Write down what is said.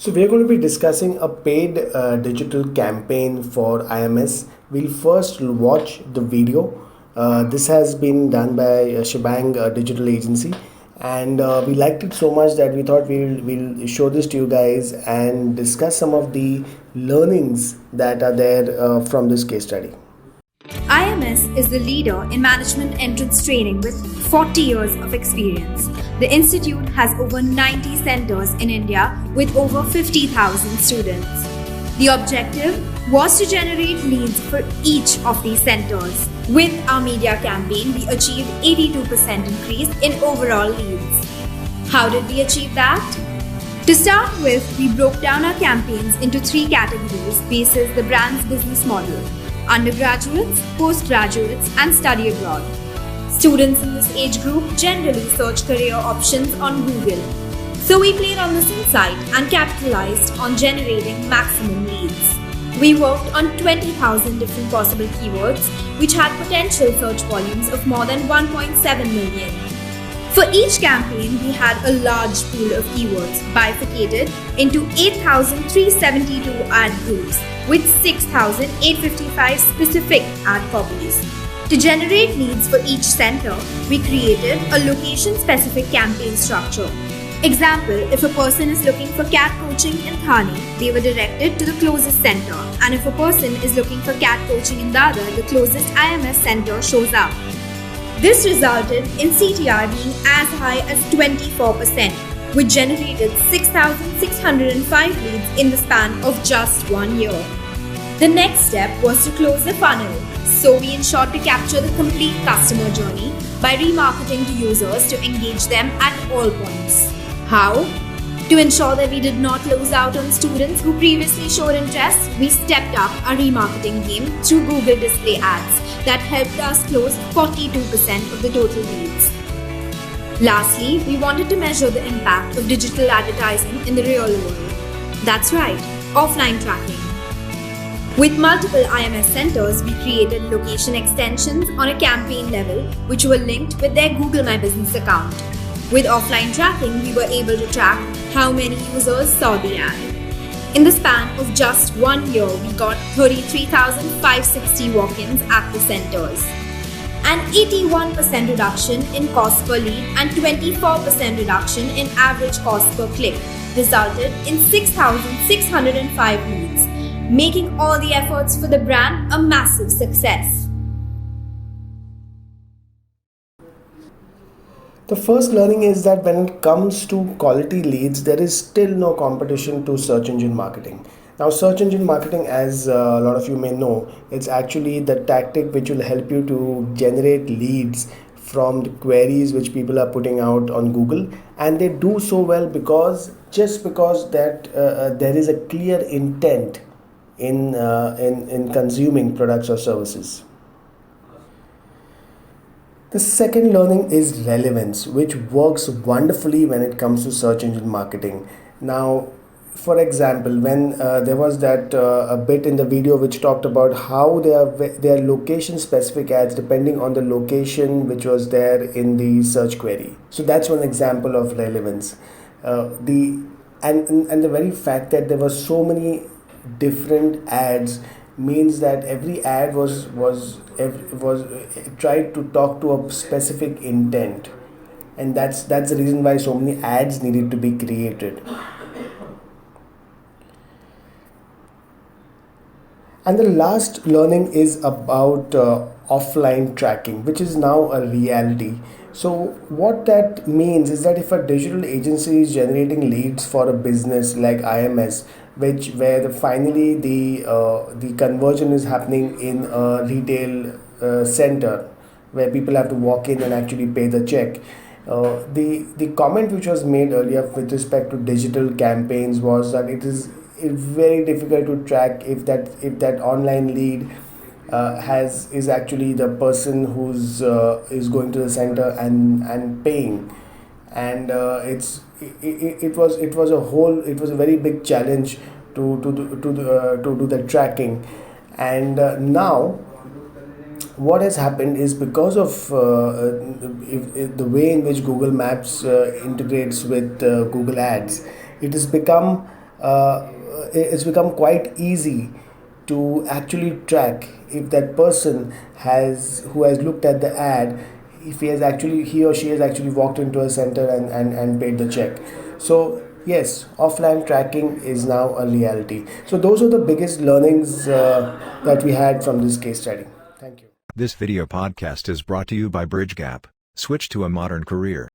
So we are going to be discussing a paid digital campaign for IMS. We'll first watch the video. This has been done by Schbang digital agency, and we liked it so much that we thought we'll show this to you guys and discuss some of the learnings that are there from this case study. IMS is the leader in management entrance training with 40 years of experience. The institute has over 90 centers in India with over 50,000 students. The objective was to generate leads for each of these centers. With our media campaign, we achieved 82% increase in overall leads. How did we achieve that? To start with, we broke down our campaigns into 3 categories based on the brand's business model: undergraduates, postgraduates, and study abroad. Students in this age group generally search career options on Google. So we played on this insight and capitalized on generating maximum leads. We worked on 20,000 different possible keywords, which had potential search volumes of more than 1.7 million. For each campaign, we had a large pool of keywords bifurcated into 8,372 ad groups with 6,855 specific ad copies. To generate leads for each center, we created a location-specific campaign structure. Example, if a person is looking for cat coaching in Thane, they were directed to the closest center, and if a person is looking for cat coaching in Dadar, the closest IMS center shows up. This resulted in CTR being as high as 24%, which generated 6,605 leads in the span of just 1 year. The next step was to close the funnel, so we ensured to capture the complete customer journey by remarketing to users to engage them at all points. How? To ensure that we did not lose out on students who previously showed interest, we stepped up our remarketing game through Google display ads that helped us close 42% of the total leads. Lastly, we wanted to measure the impact of digital advertising in the real world. That's right, offline tracking. With multiple IMS centers, we created location extensions on a campaign level which were linked with their Google My Business account. With offline tracking, we were able to track how many users saw the ad. In the span of just 1 year, we got 33,560 walk-ins at the centers. An 81% reduction in cost per lead and 24% reduction in average cost per click resulted in 6,605 leads, making all the efforts for the brand a massive success. The first learning is that when it comes to quality leads, there is still no competition to search engine marketing. Now, search engine marketing, as a lot of you may know, it's actually the tactic which will help you to generate leads from the queries which people are putting out on Google, and they do so well because that there is a clear intent in consuming products or services. The second learning is relevance, which works wonderfully when it comes to search engine marketing. Now, for example, when there was that a bit in the video which talked about how they are location specific ads depending on the location which was there in the search query. So that's one example of relevance. And the very fact that there were so many different ads means that every ad was tried to talk to a specific intent, and that's the reason why so many ads needed to be created. And the last learning is about offline tracking, which is now a reality. So what that means is that if a digital agency is generating leads for a business like IMS, where finally the conversion is happening in a retail center where people have to walk in and actually pay the check. The comment which was made earlier with respect to digital campaigns was that it's very difficult to track if that online lead is actually the person who's is going to the center and paying, and it was a very big challenge to do the tracking, and now what has happened is because of if the way in which Google Maps integrates with Google Ads, it has become it's become quite easy to actually track if that person has who has looked at the ad, if he or she has actually walked into a center and paid the check. So yes, offline tracking is now a reality. So those are the biggest learnings that we had from this case study. Thank you. This video podcast is brought to you by Bridge Gap. Switch to a modern career.